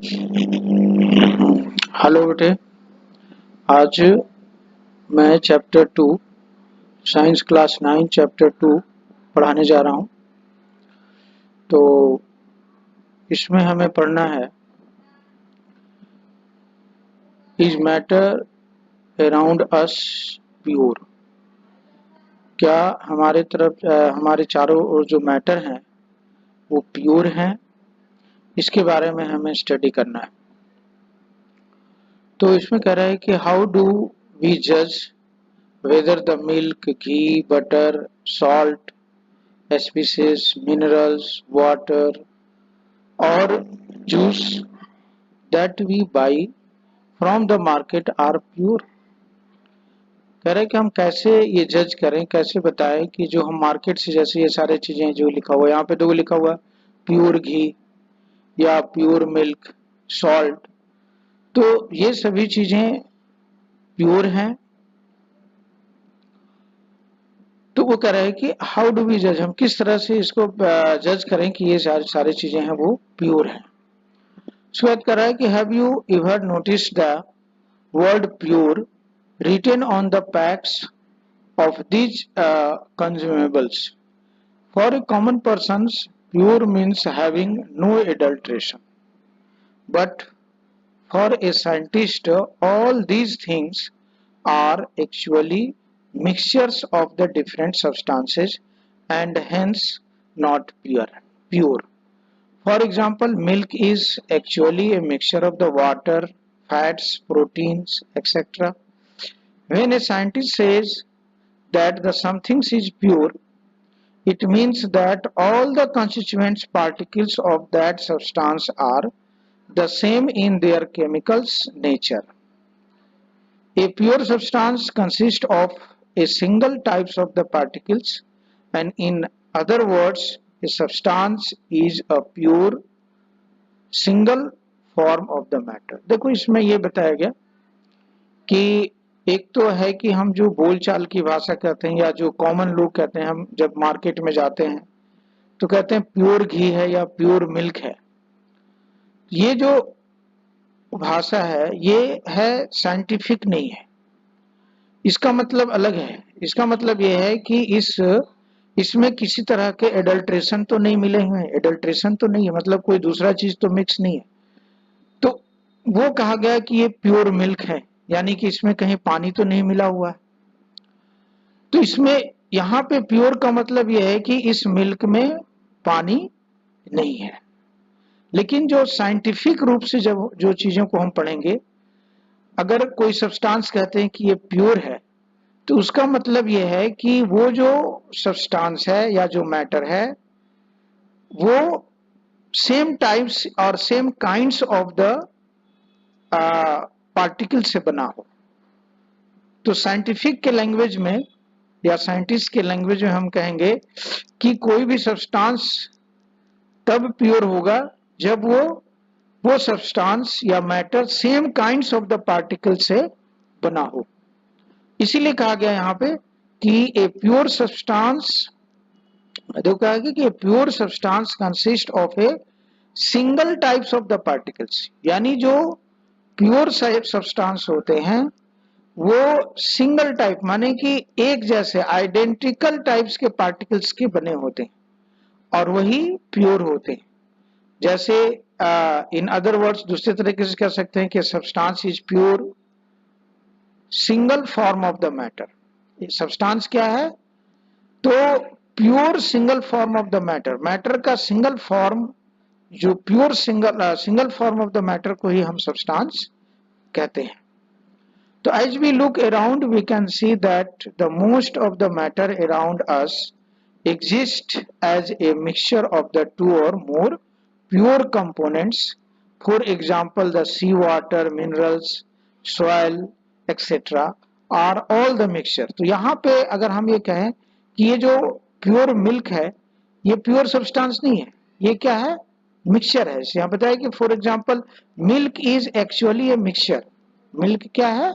Hello बेटे। आज मैं चैप्टर 2 साइंस क्लास 9 चैप्टर 2 पढ़ाने जा रहा हूँ। तो इसमें हमें पढ़ना है is matter around us pure. क्या हमारे चारों ओर जो मैटर हैं वो प्योर हैं, इसके बारे में हमें स्टडी करना है। तो इसमें कह रहा है कि हाउ डू वी जज whether the milk, ghee, butter, salt, species, minerals, water or juice that we buy from the market are pure। कह रहे हैं कि हम कैसे ये जज करें, कैसे बताएं कि जो हम मार्केट से, जैसे ये सारे चीजें जो लिखा हुआ है यहाँ पे, तो लिखा हुआ प्योर घी या प्योर मिल्क, सॉल्ट, तो ये सभी चीजें प्योर हैं। तो वो कह रहा है कि हाउ डू वी जज, हम किस तरह से इसको जज करें कि ये सारी चीजें हैं वो प्योर हैं। उसके बाद कह रहा है कि have you ever noticed the word pure written on the packs of these consumables? For a common person, pure means having no adulteration. But for a scientist, all these things are actually mixtures of the different substances and hence not pure. For example, milk is actually a mixture of the water, fats, proteins, etc. When a scientist says that the something is pure, it means that all the constituent particles of that substance are the same in their chemical nature. A pure substance consists of a single types of the particles, and in other words, a substance is a pure single form of the matter. देखो, इसमें ये बताया गया कि एक तो है कि हम जो बोलचाल की भाषा कहते हैं या जो कॉमन लोग कहते हैं, हम जब मार्केट में जाते हैं तो कहते हैं प्योर घी है या प्योर मिल्क है। ये जो भाषा है ये है साइंटिफिक नहीं है, इसका मतलब अलग है। इसका मतलब ये है कि इसमें किसी तरह के एडल्ट्रेशन तो नहीं मिले हुए हैं, एडल्ट्रेशन तो नहीं है, मतलब कोई दूसरा चीज तो मिक्स नहीं है। तो वो कहा गया कि ये प्योर मिल्क है, यानी कि इसमें कहीं पानी तो नहीं मिला हुआ है। तो इसमें यहाँ पे प्योर का मतलब ये है कि इस मिल्क में पानी नहीं है। लेकिन जो साइंटिफिक रूप से जब जो चीजों को हम पढ़ेंगे, अगर कोई सब्सटेंस कहते हैं कि ये प्योर है, तो उसका मतलब ये है कि वो जो सब्सटेंस है या जो मैटर है वो सेम टाइप्स और same kinds of the particle से बना हो। तो साइंटिफिक के लैंग्वेज में या साइंटिस्ट के लैंग्वेज में हम कहेंगे कि कोई भी सब्सटेंस तब प्योर होगा जब वो सब्सटेंस या matter same kinds of the particle से बना हो। इसीलिए कहा गया यहाँ पे कि ए प्योर सब्सटेंस, देखो कहा गया कि ए pure substance consist of a single types of the particles, यानी जो प्योर सब्सटेंस होते हैं वो सिंगल टाइप माने कि एक जैसे आइडेंटिकल टाइप्स के पार्टिकल्स के बने होते हैं और वही प्योर होते हैं। जैसे इन अदर वर्ड्स, दूसरे तरीके से कह सकते हैं कि substance is pure single form of the matter. Substance क्या है? तो pure single form of the matter, matter का सिंगल फॉर्म, जो pure single form of the matter को ही हम सब्सटेंस कहते हैं। So as we look around, we can see that the most of the matter around us exists as a mixture of the two or more pure components. For example, the sea water, minerals, soil, etc. are all the mixture. तो यहाँ पे अगर हम ये कहें कि ये जो प्योर मिल्क है ये प्योर सब्सटेंस नहीं है, ये क्या है? मिक्सचर है। यहाँ बताया कि for example milk is actually a mixture. Milk क्या है?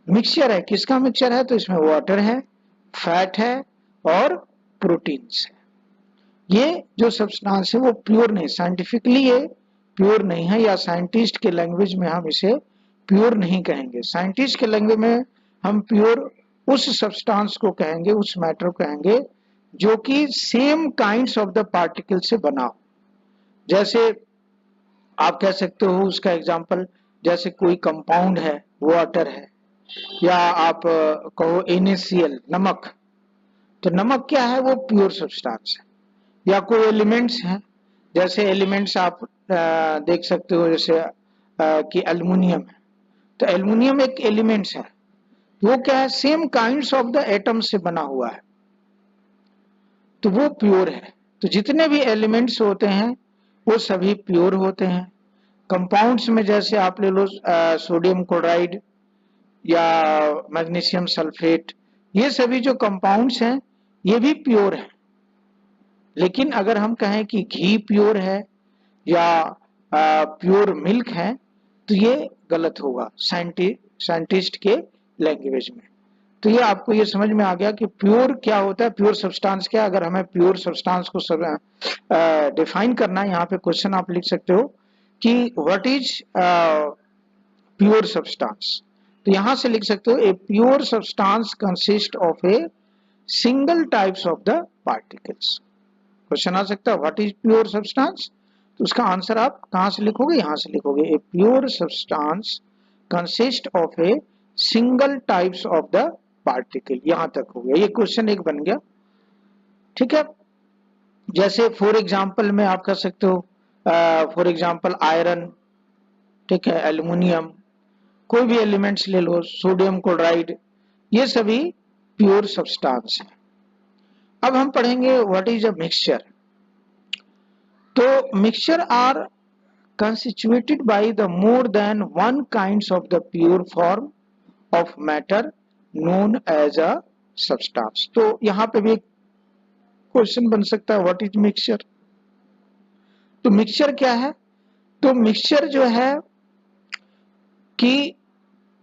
मिक्सचर है। किसका मिक्सचर है? तो इसमें वाटर है, फैट है और प्रोटीन्स है। ये जो सब्सटेंस है वो प्योर नहीं, साइंटिफिकली ये प्योर नहीं है, या साइंटिस्ट के लैंग्वेज में हम इसे प्योर नहीं कहेंगे। साइंटिस्ट के लैंग्वेज में हम प्योर उस सब्सटेंस को कहेंगे, उस मैटर को कहेंगे जो कि same kinds of the particle से बना हो। जैसे आप कह सकते हो, उसका एग्जांपल जैसे कोई कंपाउंड है, वाटर है, या आप कहो NaCl, नमक। तो नमक क्या है, वो प्योर सब्सटेंस है। या कोई एलिमेंट्स हैं, जैसे एलिमेंट्स आप देख सकते हो, जैसे कि एल्युमिनियम है। तो एल्युमिनियम एक एलिमेंट्स है, वो क्या है, same kinds of the atom से बना हुआ है, तो वो प्योर है। तो जितने भी एलिमेंट्स होते हैं वो सभी प्योर होते हैं। कंपाउंड्स में जैसे आप ले लो सोडियम क्लोराइड या मैग्नीशियम सल्फेट, ये सभी जो कंपाउंड्स हैं ये भी प्योर हैं। लेकिन अगर हम कहें कि घी प्योर है या प्योर मिल्क है, तो ये गलत होगा साइंटिस्ट के लैंग्वेज में। तो ये आपको ये समझ में आ गया कि प्योर क्या होता है, प्योर सब्सटेंस क्या। अगर हमें प्योर सब्सटेंस को डिफाइन करना है, यहाँ पे क्वेश्चन आप लिख सकते हो कि व्हाट इज प्योर सब्सटेंस। तो यहाँ से लिख सकते हो, a pure substance consist of a single types of the particles. Question आ सकता है व्हाट इज प्योर सब्सटेंस, तो उसका आंसर आप कहां से लिखोगे, यहां से लिखोगे, ए pure substance consist of a single types of the particle. यहां तक हो गया, ये क्वेश्चन एक बन गया। ठीक है, जैसे फॉर एग्जांपल में आप कह सकते हो, फॉर एग्जांपल आयरन, ठीक है, एल्युमिनियम, कोई भी एलिमेंट्स ले लो, सोडियम क्लोराइड, ये सभी प्योर सब्सटेंस है। अब हम पढ़ेंगे व्हाट इज अ मिक्सचर। तो mixture are constituted by the more than one kinds of the pure form of matter known as a substance। तो यहां पे भी एक क्वेश्चन बन सकता है, व्हाट इज मिक्सचर। तो मिक्सचर क्या है, तो मिक्सचर जो है कि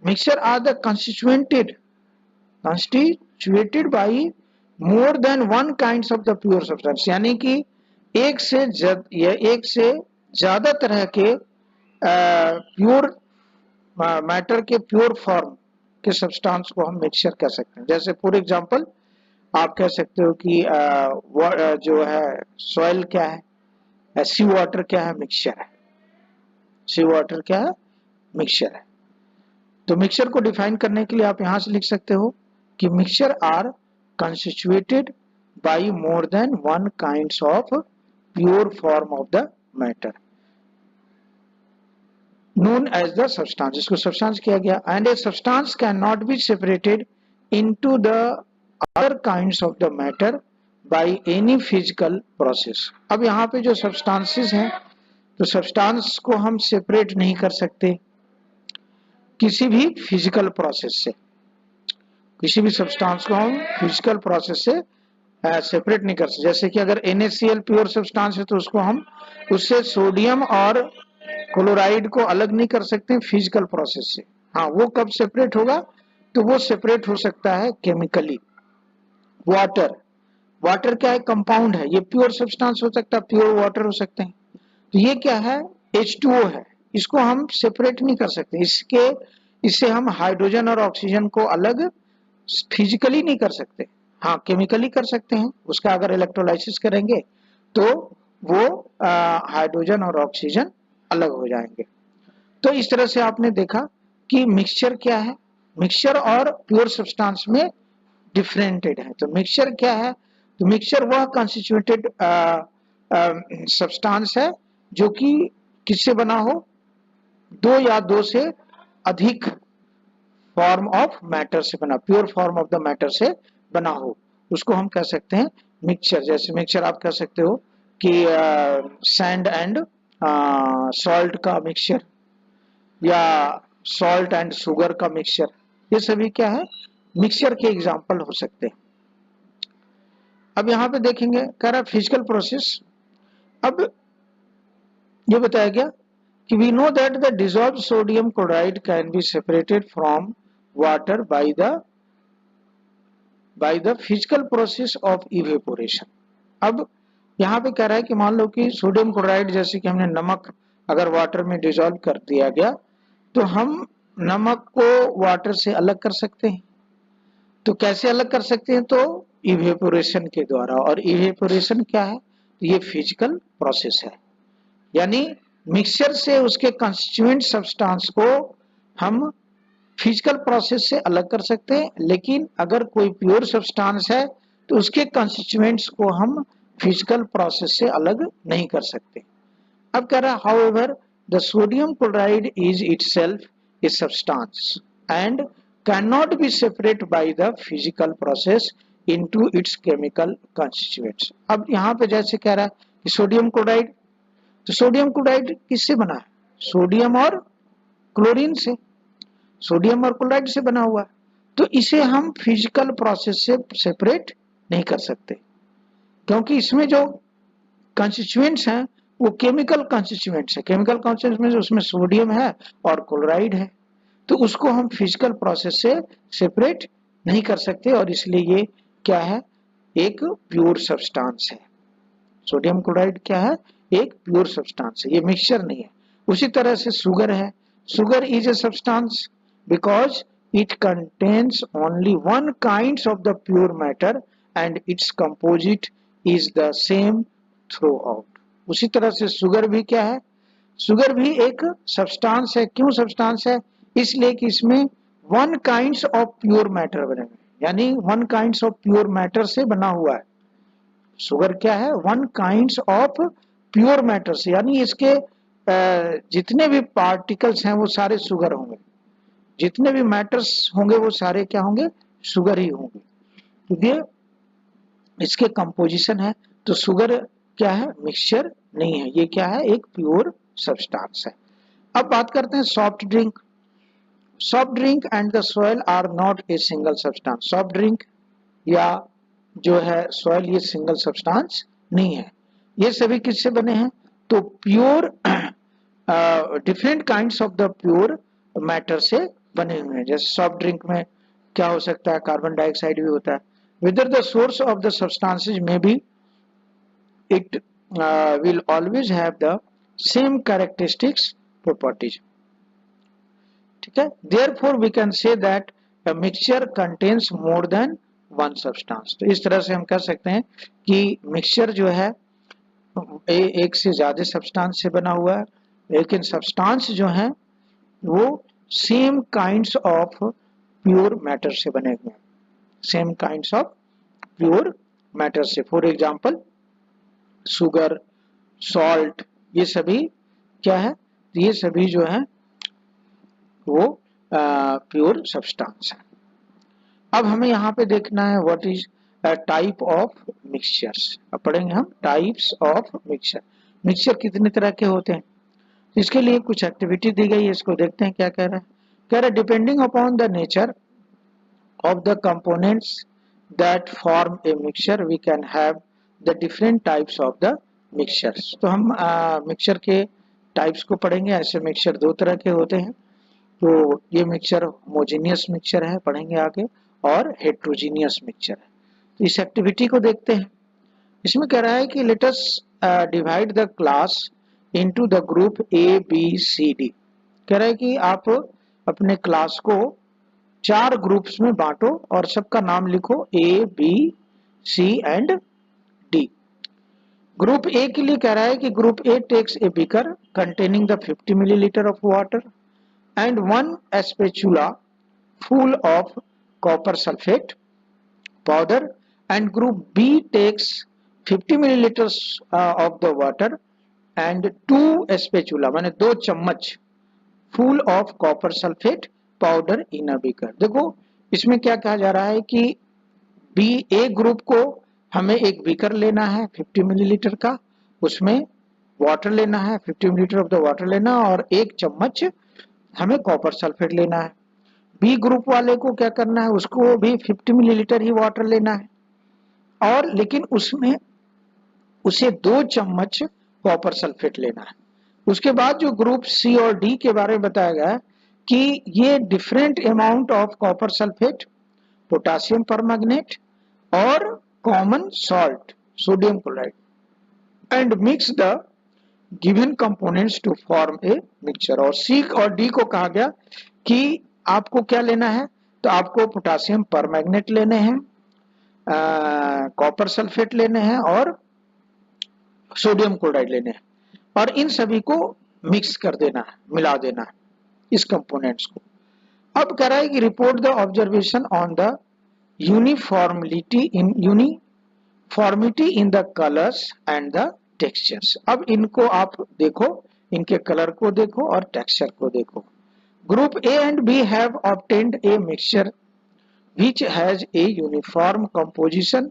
mixture are the constituted by more than one kinds of the pure substance, यानी कि एक से ज्यादा तरह के प्योर मैटर के प्योर फॉर्म के सब्सटेंस को हम मिक्सचर कह सकते हैं। जैसे फॉर एग्जांपल आप कह सकते हो कि जो है सॉइल क्या है, सी वाटर क्या है, मिक्सचर है। सी वाटर क्या है, मिक्सचर है। तो मिक्सचर को डिफाइन करने के लिए आप यहां से लिख सकते हो कि mixture are constituted by more than one kinds of pure form of the matter known as the substance, जिसको substance किया गया। and a substance cannot be separated into the other kinds of the matter by any physical process। अब यहाँ पे जो substances हैं, तो substance को हम separate नहीं कर सकते किसी भी physical process से। किसी भी substance को हम physical process से सेपरेट नहीं कर सकते। जैसे कि अगर NaCl प्योर सब्सटेंस है, तो उसको हम उससे सोडियम और क्लोराइड को अलग नहीं कर सकते फिजिकल प्रोसेस से। हाँ, वो कब सेपरेट होगा, तो वो सेपरेट हो सकता है केमिकली। वाटर क्या है, कंपाउंड है, ये प्योर सब्सटेंस हो सकता है, प्योर वाटर हो सकते हैं। तो ये क्या है, H2O है, इसको हम सेपरेट नहीं कर सकते। इससे हम हाइड्रोजन और ऑक्सीजन को अलग फिजिकली नहीं कर सकते। हाँ, केमिकली कर सकते हैं, उसका अगर इलेक्ट्रोलाइसिस करेंगे तो वो हाइड्रोजन और ऑक्सीजन अलग हो जाएंगे। तो इस तरह से आपने देखा कि मिक्सचर क्या है, मिक्सचर और प्योर सब्सटेंस में डिफरेंटेड है। तो मिक्सचर क्या है, तो मिक्सचर वह कंस्टिट्यूटेड सब्सटेंस है जो कि किससे बना हो, दो या दो से अधिक फॉर्म ऑफ मैटर से बना, pure form of the matter से बना हो, उसको हम कह सकते हैं मिक्सचर। जैसे मिक्सचर आप कह सकते हो कि सैंड एंड सॉल्ट का मिक्सचर, या सॉल्ट एंड शुगर का मिक्सचर, ये सभी क्या है, मिक्सचर के एग्जाम्पल हो सकते हैं। अब यहाँ पे देखेंगे, कह रहा है फिजिकल प्रोसेस। अब ये बताया गया कि we know that the dissolved sodium chloride can be separated from water by the physical process of evaporation। अब यहाँ पे कह रहा है कि मान लो कि सोडियम क्लोराइड, जैसे कि हमने नमक अगर वाटर में डिसॉल्व कर दिया गया तो हम नमक को वाटर से अलग कर सकते हैं। तो कैसे अलग कर सकते हैं? तो इवेपोरेशन के द्वारा। और इवेपोरेशन क्या है? तो ये फिजिकल प्रोसेस है, यानी मिक्सचर से उसके कंस्टिट्यूएंट सब्सटेंस को हम फिजिकल प्रोसेस से अलग कर सकते हैं, लेकिन अगर कोई प्योर सब्सटेंस है तो उसके कंस्टिट्यूएंट्स को हम फिजिकल प्रोसेस से अलग नहीं कर सकते। अब कह रहा है however the sodium chloride is itself a substance and can not be separate by the physical process into its chemical constituents. अब यहाँ पे जैसे कह रहा है कि सोडियम क्लोराइड, तो सोडियम क्लोराइड किससे बना है? सोडियम और क्लोरीन से, सोडियम और क्लोराइड से बना हुआ है। तो इसे हम फिजिकल प्रोसेस से सेपरेट नहीं कर सकते, क्योंकि इसमें जो कंस्टिट्यूएंट्स हैं वो केमिकल कंस्टिट्यूएंट्स है। केमिकल कंस्टिट्यूएंट्स में उसमें सोडियम है और क्लोराइड है, तो उसको हम फिजिकल प्रोसेस से सेपरेट नहीं कर सकते, और इसलिए ये क्या है? एक प्योर सब्सटेंस है। सोडियम क्लोराइड क्या है? एक प्योर सब्सटेंस है, ये मिक्सचर नहीं है। उसी तरह से शुगर है। Sugar is a substance because it contains only one kind of the pure matter and it's composite is the same through out. उसी तरह से शुगर भी क्या है? शुगर भी एक सब्सटेंस है। क्यों सब्सटेंस है? इसलिए कि इसमें one kind of pure matter बने हुए, यानी one kind of pure matter से बना हुआ है। शुगर क्या है? One kind of pure matter से, यानी इसके जितने भी पार्टिकल्स हैं वो सारे शुगर होंगे, जितने भी मैटर्स होंगे वो सारे क्या होंगे? शुगर ही होंगे। तो ये इसके कंपोजिशन है। तो शुगर क्या है? मिक्सचर नहीं है, ये क्या है? एक प्योर सब्सटेंस है। अब बात करते हैं soft drink. Soft drink and the soil are not a single substance. Soft drink या जो है सॉइल, ये सिंगल सब्सटेंस नहीं है। ये सभी किससे बने हैं? तो pure different kinds of the pure matter से बने हुए हैं। जैसे सॉफ्ट ड्रिंक में क्या हो सकता है? कार्बन डाइऑक्साइड भी होता है। Whether the source of the substances may be, it will always have the same characteristics properties. ठीक है? Therefore we can say that a mixture contains more than one substance. तो इस तरह से हम कह सकते हैं कि मिक्सचर जो है एक से ज्यादा सब्सटेंस से बना हुआ है, लेकिन सब्सटेंस जो है वो same kinds of pure matter से बने हुए हैं, same kinds of pure matter से। फॉर एग्जाम्पल शुगर, सॉल्ट, ये सभी क्या है? ये सभी जो है वो प्योर सब्सटेंस है। अब हमें यहाँ पे देखना है what is type of mixtures. अब पढ़ेंगे हम टाइप्स ऑफ मिक्सचर। मिक्सचर कितने तरह के होते हैं? इसके लिए कुछ एक्टिविटी दी गई है, इसको देखते हैं क्या कह रहा है। कह रहा है depending upon the nature of the components that form a mixture we can have the different types of the mixtures। तो हम मिक्सचर के टाइप्स को पढ़ेंगे। ऐसे मिक्सचर दो तरह के होते हैं। तो ये मिक्सचर होमोजेनियस मिक्सचर है, पढ़ेंगे आगे, और हेट्रोजीनियस मिक्सचर है। तो इस एक्टिविटी को देखते हैं। इसमें कह रहा है कि let us divide the class into the group A B C D. कह रहा है कि आप अपने क्लास को 4 ग्रुप्स में बांटो और सबका नाम लिखो A B C and D. Group A के लिए कह रहा है कि group A takes a beaker containing the 50 millilitre of water and 1 spatula full of copper sulfate powder, and group B takes 50 milliliters of the water and 2 spatula माने 2 चम्मच full of copper sulphate powder in a beaker. देखो इसमें क्या कहा जा रहा है कि बी ए ग्रुप को हमें एक बीकर लेना है 50 मिलीलीटर का, उसमें वाटर लेना है, 50 मिलीलीटर ऑफ द वाटर लेना, और 1 चम्मच हमें कॉपर सल्फेट लेना है। बी ग्रुप वाले को क्या करना है? उसको भी 50 मिलीलीटर ही वाटर लेना है, और लेकिन उसमें उसे 2 चम्मच कॉपर सल्फेट लेना है। उसके बाद जो ग्रुप सी और डी के बारे में बताया गया कि ये different amount of copper sulphate, potassium permanganate और common salt sodium chloride and mix the given components to form a mixture. और सी और डी को कहा गया कि आपको क्या लेना है, तो आपको पोटासियम परमैंगनेट लेने हैं, कॉपर सल्फेट लेने हैं और सोडियम क्लोराइड लेने हैं, और इन सभी को मिक्स कर देना है, मिला देना है इस कंपोनेंट्स को। अब कह रहा है कि report the observation on the uniformity in the colours and the textures. अब इनको आप देखो, इनके कलर को देखो और टेक्सचर को देखो। Group A and B have obtained a mixture which has a uniform composition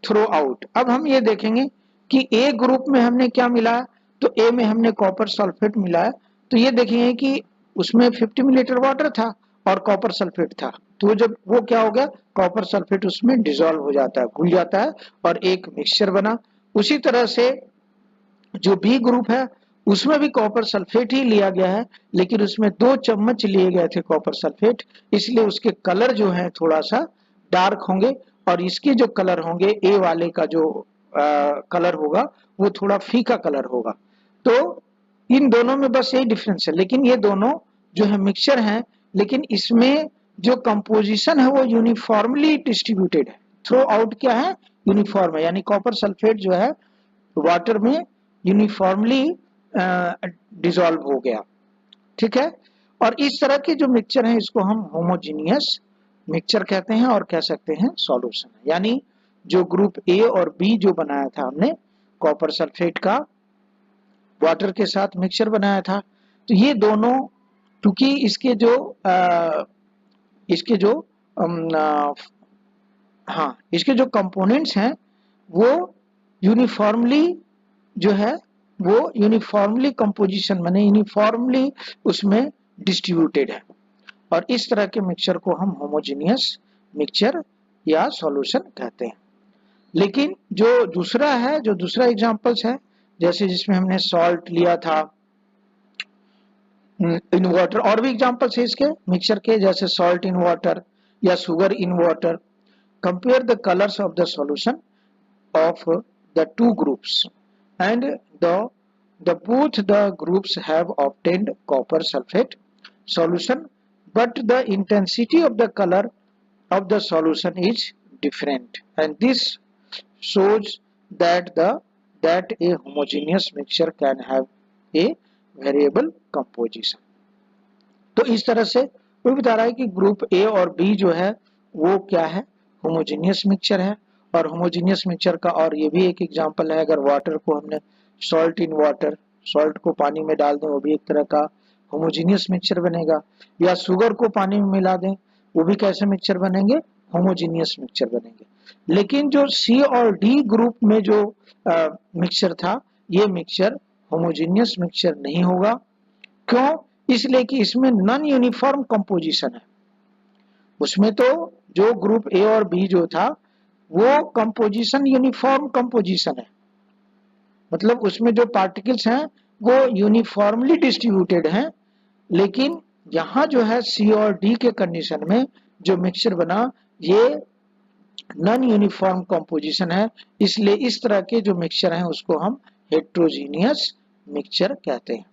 throughout। अब हम ये देखेंगे कि ए ग्रुप में हमने क्या मिलाया, तो ए में हमने कॉपर सल्फेट मिलाया, तो ये देखेंगे कि उसमें 50 मिलीलीटर वाटर था और कॉपर सल्फेट था, तो जब वो क्या हो गया, कॉपर सल्फेट उसमें डिसॉल्व हो जाता है, घुल जाता है और एक मिक्सचर बना। उसी तरह से जो बी ग्रुप है उसमें भी कॉपर सल्फेट ही लिया गया है, लेकिन उसमें 2 चम्मच लिए गए थे कॉपर सल्फेट, इसलिए उसके कलर जो है थोड़ा सा डार्क होंगे, और इसके जो कलर होंगे, ए वाले का जो कलर होगा वो थोड़ा फीका कलर होगा। तो इन दोनों में बस यही डिफरेंस है, लेकिन ये दोनों जो है मिक्सचर हैं, लेकिन इसमें जो कंपोजिशन है वो यूनिफॉर्मली डिस्ट्रीब्यूटेड है। थ्रू आउट क्या है, यूनिफॉर्म है, यानी कॉपर सल्फेट जो है वाटर में यूनिफॉर्मली डिसॉल्व हो गया। ठीक है, और इस तरह के जो मिक्सचर है इसको हम होमोजीनियस मिक्सचर कहते हैं और कह सकते हैं सॉल्यूशन, यानी जो ग्रुप ए और बी जो बनाया था हमने कॉपर सल्फेट का वाटर के साथ मिक्सचर बनाया था, तो ये दोनों क्योंकि इसके जो हाँ इसके जो कंपोनेंट्स हैं वो यूनिफॉर्मली जो है वो यूनिफॉर्मली कंपोजिशन माने यूनिफॉर्मली उसमें डिस्ट्रीब्यूटेड है, और इस तरह के मिक्सचर को हम होमोजेनियस मिक्सचर या सॉल्यूशन कहते हैं। लेकिन जो दूसरा है, जो दूसरा एग्जांपल्स है, जैसे जिसमें हमने सॉल्ट लिया था इन वाटर, और भी एग्जांपल्स है इसके मिक्सचर के, जैसे सॉल्ट इन वाटर या sugar in water. Compare the colours of the solution of the two groups and both the groups have obtained copper sulfate solution, but the intensity of the color of the solution is different, and this shows that a homogeneous mixture can have a variable composition। तो इस तरह से वो बता रहा है कि group A और बी जो है वो क्या है, होमोजेनियस मिक्सचर है। और होमोजेनियस मिक्सचर का और ये भी एक एग्जांपल है, अगर वाटर को हमने सॉल्ट इन वाटर, सॉल्ट को पानी में डाल दें वो भी एक तरह का होमोजेनियस मिक्सचर बनेगा, या शुगर को पानी में मिला दें वो भी कैसे मिक्सचर बनेंगे, होमोजेनियस मिक्सचर बनेंगे। लेकिन जो सी और डी ग्रुप में जो मिक्सचर था ये मिक्सचर होमोजेनियस मिक्सचर नहीं होगा। क्यों, इसलिए कि इसमें नॉन यूनिफॉर्म कंपोजिशन है। उसमें तो जो ग्रुप ए और बी जो था वो कंपोजिशन यूनिफॉर्म कंपोजिशन है, मतलब उसमें जो पार्टिकल्स हैं वो यूनिफॉर्मली डिस्ट्रीब्यूटेड हैं, लेकिन यहाँ जो है सी और डी के कंडीशन में जो मिक्सचर बना ये नॉन यूनिफॉर्म कंपोजिशन है, इसलिए इस तरह के जो मिक्सचर हैं उसको हम हेट्रोजीनियस मिक्सचर कहते हैं।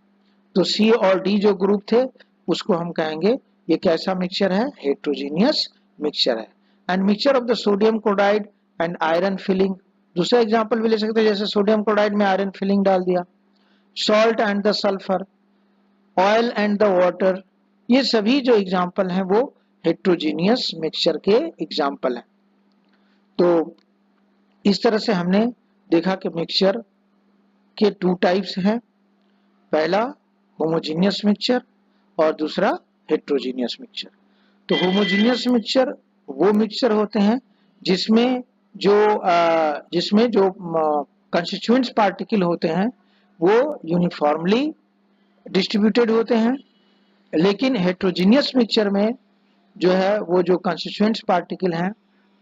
तो सी और डी जो ग्रुप थे उसको हम कहेंगे ये कैसा मिक्सचर है, हेट्रोजीनियस मिक्सचर है। And mixture of the sodium chloride and iron filling, दूसरा एग्जांपल भी ले सकते हैं, जैसे सोडियम क्लोराइड में आयरन फिलिंग डाल दिया, salt and the sulphur, oil and the water, ये सभी जो एग्जांपल हैं वो हेट्रोजीनियस मिक्सचर के एग्जांपल हैं। तो इस तरह से हमने देखा कि मिक्सचर के 2 टाइप्स हैं, पहला होमोजेनियस मिक्सचर और दूसरा हेट्रोजीनियस मिक्सचर। तो होमोजेनियस मिक्सचर वो मिक्सचर होते हैं जिसमें जो कंस्टिट्यूएंट्स पार्टिकल होते हैं वो यूनिफॉर्मली डिस्ट्रीब्यूटेड होते हैं, लेकिन हेट्रोजीनियस मिक्सचर में जो है वो जो कंस्टिट्यूएंट्स पार्टिकल हैं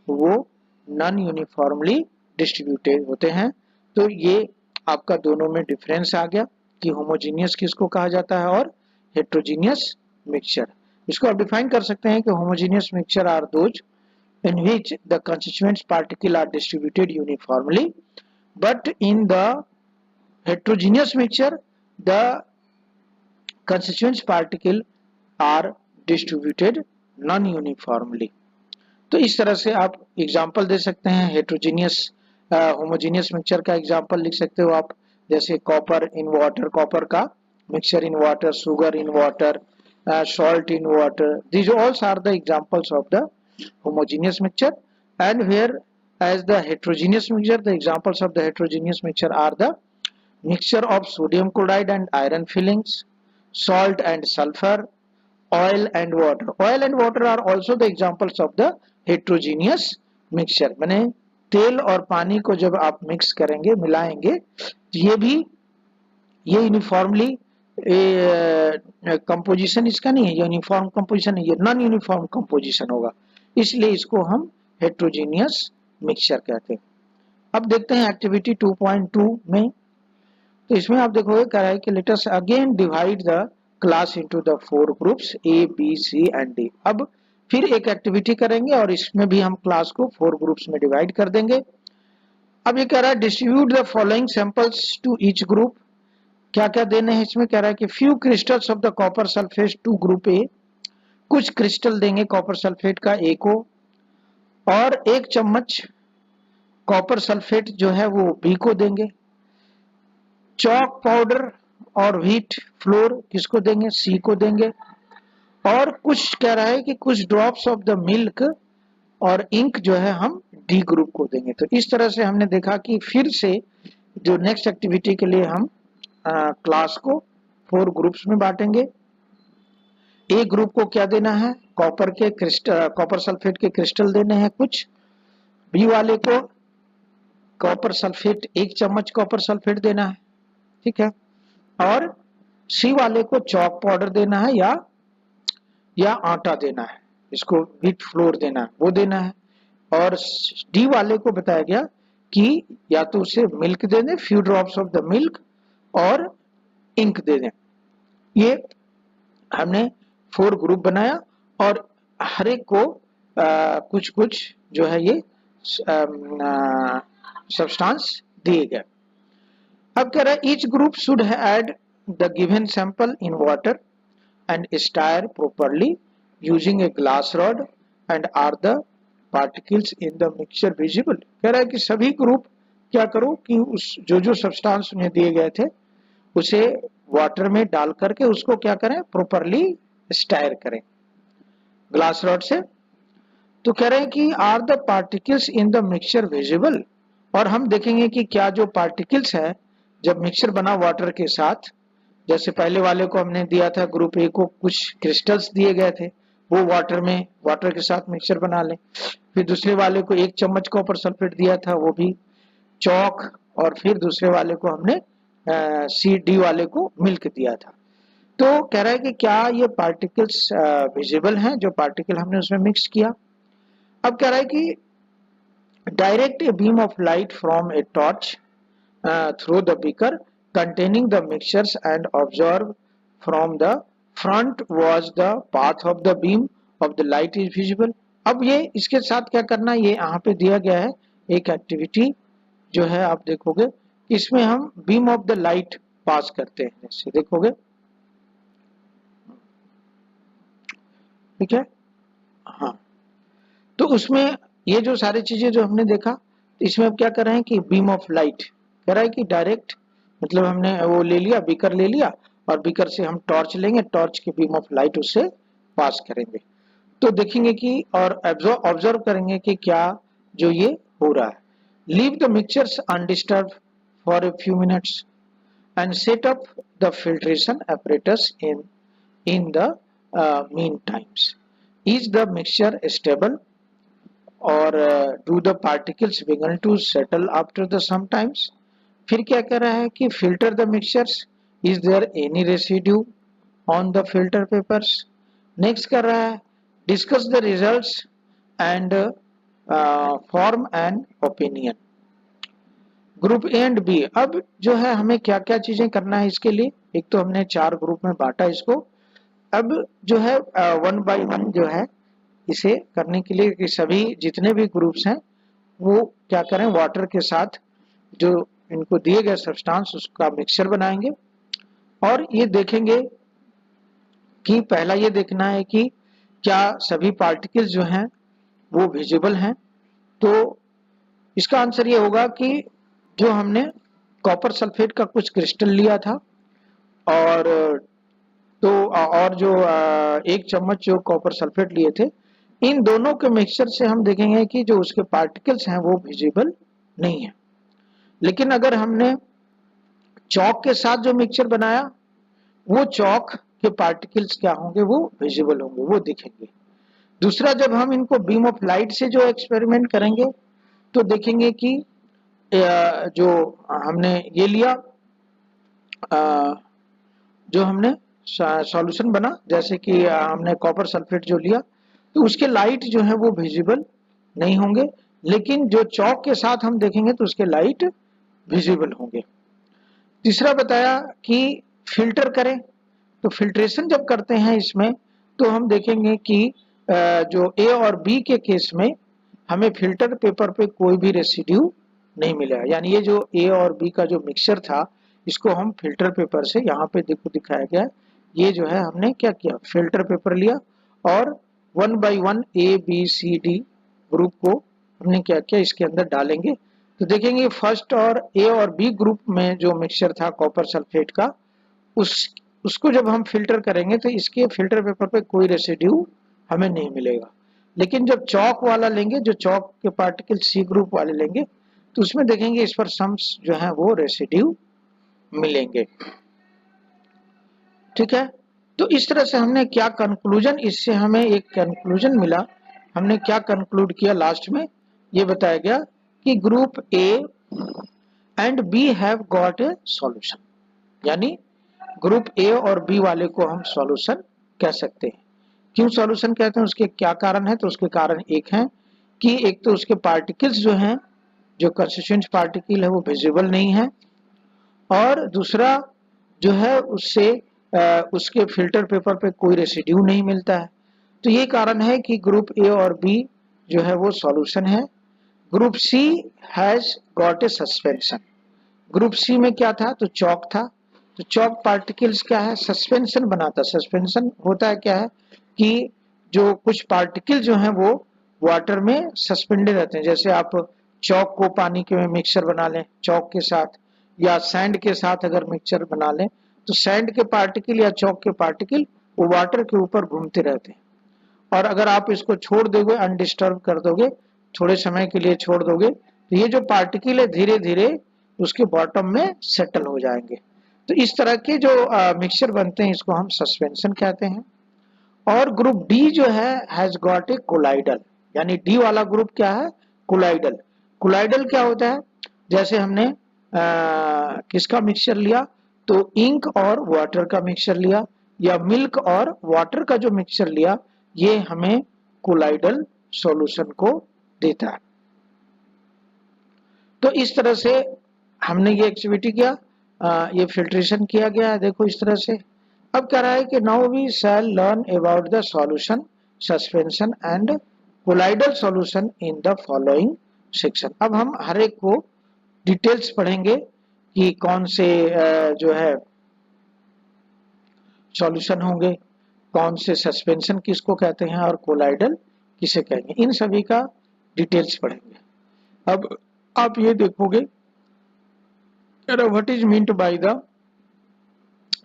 वो नॉन यूनिफॉर्मली डिस्ट्रीब्यूटेड होते हैं। तो ये आपका दोनों में डिफरेंस आ गया कि होमोजीनियस किसको कहा जाता है और हेट्रोजीनियस मिक्सचर। इसको आप डिफाइन कर सकते हैं कि homogeneous mixture are those in which the constituent particles are distributed uniformly, but in the heterogeneous mixture the constituent particle are distributed non uniformly. तो इस तरह से आप एग्जाम्पल दे सकते हैं। हेट्रोजीनियस होमोजीनियस मिक्सचर का एग्जाम्पल लिख सकते हो आप, जैसे कॉपर इन वाटर, कॉपर का mixture in water, sugar in water, salt in water. These all are the examples of the homogeneous mixture. And where as the heterogeneous mixture, the examples of the heterogeneous mixture are the mixture of sodium chloride and iron fillings, salt and sulfur, oil and water. Oil and water are also the examples of the heterogeneous mixture. माने तेल और पानी को जब आप mix करेंगे, मिलाएंगे, ये भी ये यूनिफॉर्मली कंपोजिशन इसका नहीं है, यूनिफॉर्म कंपोजिशन है, ये नॉन यूनिफॉर्म कंपोजिशन होगा, इसलिए इसको हम हेट्रोजीनियस मिक्सचर कहते हैं। अब देखते हैं एक्टिविटी 2.2 में। तो इसमें आप देखोगे कह रहा है कि let us again divide the class into the 4 groups A B C and D. अब फिर एक एक्टिविटी करेंगे और इसमें भी हम क्लास को 4 ग्रुप्स में डिवाइड कर देंगे। अब ये कह रहा है distribute the following samples to each group. क्या क्या देने हैं इसमें, कह रहा है कि few crystals of the copper sulphate to group A, कुछ क्रिस्टल देंगे कॉपर सल्फेट का ए को, और 1 चम्मच कॉपर सल्फेट जो है वो बी को देंगे। चॉक पाउडर और व्हीट फ्लोर किसको देंगे, सी को देंगे। और कुछ कह रहा है कि कुछ ड्रॉप्स ऑफ द मिल्क और इंक जो है हम डी ग्रुप को देंगे। तो इस तरह से हमने देखा कि फिर से जो नेक्स्ट एक्टिविटी के लिए हम क्लास को 4 ग्रुप्स में बांटेंगे। ए ग्रुप को क्या देना है, कॉपर के क्रिस्टल, कॉपर सल्फेट के क्रिस्टल देने हैं कुछ। बी वाले को कॉपर सल्फेट 1 चम्मच कॉपर सल्फेट देना है, ठीक है। और सी वाले को चॉक पाउडर देना है या आटा देना है, इसको व्हीट फ्लोर देना है, वो देना है। और डी वाले को बताया गया कि या तो उसे मिल्क दे दें, few drops of the milk, और इंक दे दें। ये हमने 4 ग्रुप बनाया और हर एक को कुछ कुछ जो है ये सब्सटेंस दिए गए। अब कह रहा है each group should add the given sample in water and stir properly using a glass rod and are the particles in the mixture visible. कह रहा है कि सभी ग्रुप क्या करो कि उस जो सब्सटेंस उन्हें दिए गए थे उसे वाटर में डाल करके उसको क्या करें, प्रॉपर्ली स्टायर करें ग्लास रॉड से। तो कह रहे हैं कि are the particles in the mixture visible, और हम देखेंगे कि क्या जो पार्टिकल्स है जब मिक्सचर बना वाटर के साथ, जैसे पहले वाले को हमने दिया था ग्रुप ए को कुछ क्रिस्टल्स दिए गए थे, वो वाटर के साथ मिक्सचर बना लें। फिर दूसरे वाले को 1 चम्मच कॉपर सल्फेट दिया था, वो भी चौक, और फिर दूसरे वाले को हमने सी डी वाले को मिल्क दिया था। तो कह रहा है कि क्या ये पार्टिकल्स विजिबल हैं जो पार्टिकल हमने उसमें मिक्स किया। अब कह रहा है कि direct a beam of light from a torch through the beaker containing the mixtures and observe from the front was the path of the beam of the light is visible। अब ये इसके साथ क्या करना है, ये यहाँ पे दिया गया है एक एक्टिविटी जो है, आप देखोगे इसमें हम beam of the light pass करते हैं, जैसे देखोगे, ठीक है। हाँ, तो उसमें ये जो सारी चीजें जो हमने देखा, इसमें अब क्या कर रहे हैं कि बीम ऑफ लाइट कह रहा है कि डायरेक्ट, मतलब हमने वो ले लिया, बीकर ले लिया, और बीकर से हम टॉर्च लेंगे, टॉर्च के बीम ऑफ लाइट उससे पास करेंगे। तो देखेंगे कि और ऑब्जर्व करेंगे कि क्या जो ये हो रहा है। Leave the mixtures undisturb for a few minutes and set up the filtration apparatus in the mean times। Is the mixture stable or do the particles begin to settle after the sometimes। फिर क्या कर रहा है कि filter the mixtures, is there any residue on the filter papers. Next कर रहा है discuss the results and form an opinion. Group A and B, अब जो है हमें क्या क्या चीजें करना है इसके लिए, एक तो हमने 4 ग्रुप में बांटा इसको। अब जो है 1 बाय 1 जो है इसे करने के लिए कि सभी जितने भी ग्रुप्स हैं वो क्या करें, वाटर के साथ जो इनको दिए गए सब्सटेंस उसका मिक्सचर बनाएंगे। और ये देखेंगे कि पहला ये देखना है कि क्या सभी पार्टिकल्स जो हैं वो विजिबल हैं। तो इसका आंसर ये होगा कि जो हमने कॉपर सल्फेट का कुछ क्रिस्टल लिया था और तो और जो 1 चम्मच जो कॉपर सल्फेट लिए थे, इन दोनों के मिक्सचर से हम देखेंगे कि जो उसके पार्टिकल्स हैं वो विजिबल नहीं है। लेकिन अगर हमने चॉक के साथ जो मिक्सचर बनाया, वो चॉक के पार्टिकल्स क्या होंगे, वो विजिबल होंगे, वो दिखेंगे। दूसरा, जब हम इनको बीम ऑफ लाइट से जो एक्सपेरिमेंट करेंगे तो देखेंगे कि जो हमने ये लिया, जो हमने सॉल्यूशन बना, जैसे कि हमने कॉपर सल्फेट जो लिया, तो उसके लाइट जो है वो विजिबल नहीं होंगे, लेकिन जो चॉक के साथ हम देखेंगे तो उसके लाइट विजिबल होंगे। तीसरा बताया कि फिल्टर करें, तो फिल्ट्रेशन जब करते हैं इसमें तो हम देखेंगे कि जो ए और बी के केस में हमें फिल्टर पेपर पे कोई भी रेसिड्यू नहीं मिला, यानी ये जो ए और बी का जो मिक्सचर था इसको हम फिल्टर पेपर से, यहाँ पे देखो दिखाया गया है, ये जो है हमने क्या किया, फिल्टर पेपर लिया और 1 by 1 A B C D group को हमने क्या किया, इसके अंदर डालेंगे। तो देखेंगे फर्स्ट और ए और बी ग्रुप में जो मिक्सचर था कॉपर सल्फेट का, उसको जब हम फिल्टर करेंगे तो इसके फिल्टर पेपर पे कोई रेसिड्यू हमें नहीं मिलेगा। लेकिन जब चौक वाला लेंगे, जो चौक के पार्टिकल सी ग्रुप वाले लेंगे, तो उसमें देखेंगे इस पर सम्स जो है वो रेसिड्यू मिलेंगे। ठीक है, तो इस तरह से हमने क्या कंक्लूजन, इससे हमें एक कंक्लूजन मिला। हमने क्या कंक्लूड किया लास्ट में, ये बताया गया कि group A and B have got a solution, यानी ग्रुप ए और बी वाले को हम सॉल्यूशन कह सकते हैं। क्यों सॉल्यूशन कहते हैं, उसके क्या कारण है, तो उसके कारण एक है कि एक तो उसके पार्टिकल्स जो हैं, जो कंस्टिट्यूएंट पार्टिकल है वो विजिबल नहीं है, और दूसरा जो है उससे उसके फिल्टर पेपर पे कोई रेसिड्यू नहीं मिलता है। तो ये कारण है कि ग्रुप ए और बी जो है वो सॉल्यूशन है। Group C has got a suspension. Group C में क्या था, तो चॉक था, तो चॉक पार्टिकल्स क्या है, सस्पेंशन बनाता। सस्पेंशन होता है क्या है कि जो कुछ पार्टिकल जो हैं वो वाटर में सस्पेंडेड रहते हैं। जैसे आप चॉक को पानी के में मिक्सचर बना लें चॉक के साथ, या सैंड के साथ अगर मिक्सचर बना लें, तो सैंड के पार्टिकल या चॉक के पार्टिकल वो वाटर के ऊपर घूमते रहते हैं, और अगर आप इसको छोड़ दोगे, अनडिस्टर्ब कर दोगे, थोड़े समय के लिए छोड़ दोगे, तो ये जो पार्टिकल है धीरे धीरे उसके बॉटम में सेटल हो जाएंगे। तो इस तरह के जो मिक्सचर बनते हैं इसको हम सस्पेंशन कहते हैं। और ग्रुप डी जो है हैज गॉट ए कोलाइडल, यानी डी वाला ग्रुप क्या है, कोलाइडल। कोलाइडल क्या होता है, जैसे हमने किसका मिक्सचर लिया, तो इंक और वाटर का मिक्सचर लिया, या मिल्क और वाटर का जो मिक्सचर लिया, ये हमें कोलाइडल सॉल्यूशन को देता है। तो इस तरह से हमने ये एक्टिविटी किया, ये फिल्ट्रेशन किया गया है, देखो इस तरह से। अब कह रहा है कि now we shall learn about the solution, suspension and colloidal solution in the following section. अब हम हर एक को डिटेल्स पढ़ेंगे कि कौन से जो है सॉल्यूशन होंगे, कौन से सस्पेंशन किसको कहते हैं और कोलाइडल किसे कहेंगे, इन सभी का डिटेल्स पढ़ेंगे। अब आप ये देखोगे what is meant by the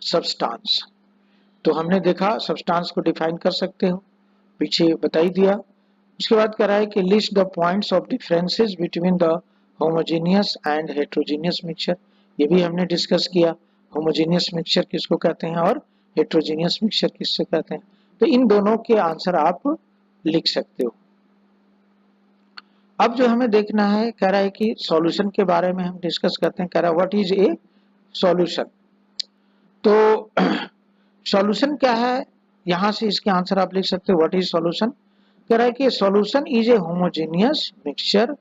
substance. तो हमने देखा सब्सटेंस को डिफाइन कर सकते हो, पीछे बता ही दिया। उसके बाद कह रहा है कि list the points of differences between the homogeneous and heterogeneous mixture, ये भी हमने डिस्कस किया, होमोजेनियस मिक्सचर किसको कहते हैं और हेट्रोजीनियस मिक्सचर किससे कहते हैं। तो इन दोनों के आंसर आप लिख सकते हो। अब जो हमें देखना है, कह रहा है कि सॉल्यूशन के बारे में हम डिस्कस करते हैं। कह रहा है व्हाट इज ए सॉल्यूशन। तो सॉल्यूशन क्या है, यहां से इसके आंसर आप लिख सकते हो, व्हाट इज सॉल्यूशन। कह रहा है कि solution is a homogeneous mixture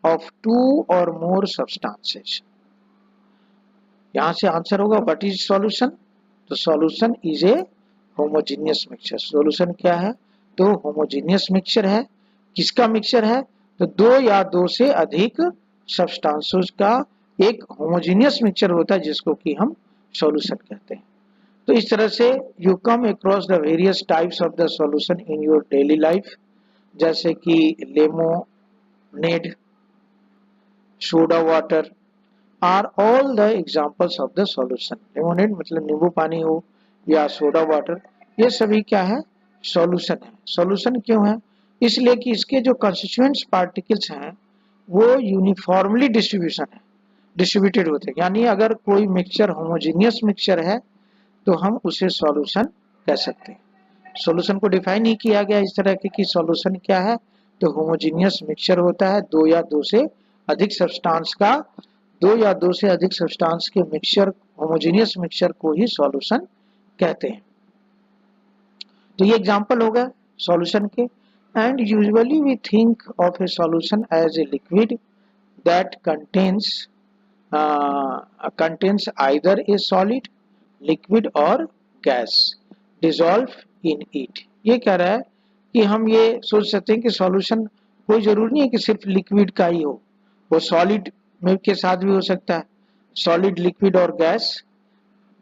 of 2 और मोर सब्सटेंसेस। यहां से आंसर होगा व्हाट इज सॉल्यूशन, तो solution is a homogeneous mixture. Solution क्या है, तो होमोजेनियस मिक्सचर है। किसका मिक्सचर है, तो 2 या 2 से अधिक सब्सटेंसेस का एक होमोजेनियस मिक्सचर होता है जिसको कि हम सॉल्यूशन कहते हैं। तो इस तरह से you come across the various types of the solution in your daily life, जैसे कि lemonade, soda water are all the examples of the solution. Lemonade मतलब नींबू पानी हो या सोडा वाटर, ये सभी क्या है, सॉल्यूशन है। सॉल्यूशन क्यों है, इसलिए कि इसके जो कंस्टिट्यूएंट्स पार्टिकल्स हैं वो यूनिफॉर्मली डिस्ट्रीब्यूटेड होते हैं। यानी अगर कोई मिक्सचर होमोजीनियस मिक्सचर है तो हम उसे सॉल्यूशन कह सकते हैं। सॉल्यूशन को डिफाइन ही किया गया इस तरह के कि सॉल्यूशन क्या है, तो होमोजीनियस मिक्सचर होता है दो या दो से अधिक सब्सटेंस का, दो या दो से अधिक सब्सटेंस के मिक्सचर, होमोजीनियस मिक्सचर को ही सॉल्यूशन कहते हैं। तो ये एग्जांपल हो गया सॉल्यूशन के। And usually we think of a solution as a liquid that contains either a solid, liquid और gas dissolve in it। ये कह रहा है कि हम ये सोच सकते हैं कि सॉल्यूशन कोई जरूरी नहीं है कि सिर्फ लिक्विड का ही हो, वो सॉलिड में के साथ भी हो सकता है। सॉलिड, लिक्विड और गैस,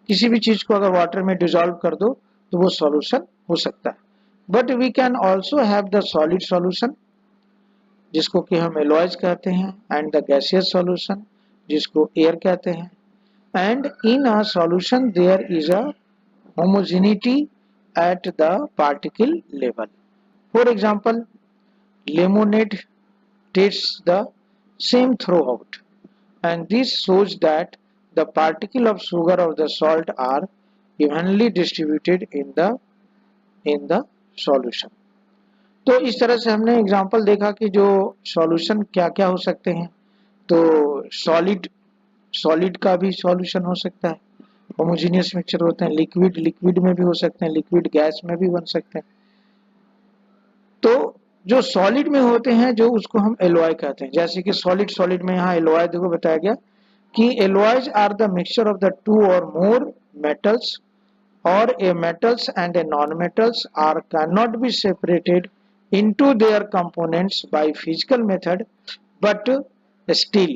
किसी भी चीज को अगर वाटर में डिसॉल्व कर दो तो वो सॉल्यूशन हो सकता है। But we can also have the solid solution, जिसको कि हम एलॉयज कहते हैं, एंड द गैसियस सॉल्यूशन, जिसको एयर कहते हैं। And in a solution there is a homogeneity at the particle level. For example, lemonade tastes the same throughout, and this shows that the particle of sugar of the salt are evenly distributed in the solution। तो इस तरह से हमने example देखा कि जो solution क्या क्या हो सकते हैं। तो सॉलिड का भी सॉल्यूशन हो सकता है, होमोजीनियस मिक्सचर होते हैं। लिक्विड में भी हो सकते हैं, लिक्विड गैस में भी बन सकते हैं। तो जो सॉलिड में होते हैं जो उसको हम एलॉय कहते हैं, जैसे कि सॉलिड में यहाँ एलॉय देखो बताया गया कि alloys are the mixture of the two और more metals, or a metals and a non-metals are cannot be separated into their components by physical method, but still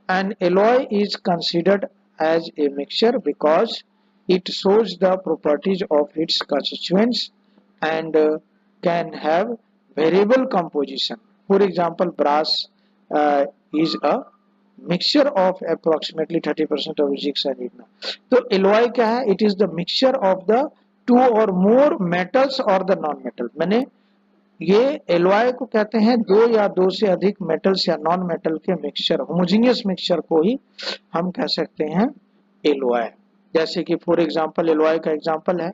an alloy is considered as a mixture because it shows the properties of its constituents and can have variable composition। For example, brass is a mixture of approximately 30% of zinc and इतना। तो alloy क्या है, it is the mixture of the two और more metals और the non metal. मैंने ये alloy को कहते हैं दो या दो से अधिक मेटल्स या नॉन मेटल के मिक्सचर, होमोजीनियस मिक्सचर को ही हम कह सकते हैं एलॉय। जैसे कि फॉर एग्जांपल एलॉय का एग्जांपल है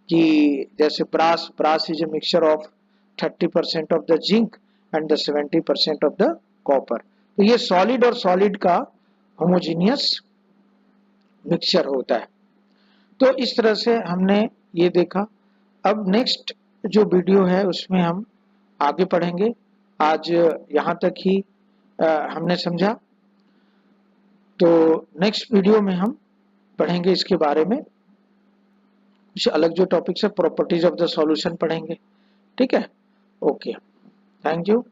कि जैसे brass is a mixture of 30% of the zinc and the 70% of the copper. तो ये सॉलिड और सॉलिड का होमोजीनियस मिक्सचर होता है। तो इस तरह से हमने ये देखा। अब नेक्स्ट जो वीडियो है उसमें हम आगे पढ़ेंगे। आज यहाँ तक ही हमने समझा, तो नेक्स्ट वीडियो में हम पढ़ेंगे इसके बारे में कुछ अलग जो टॉपिक्स है, प्रॉपर्टीज ऑफ द सॉल्यूशन पढ़ेंगे। ठीक है, ओके, थैंक यू।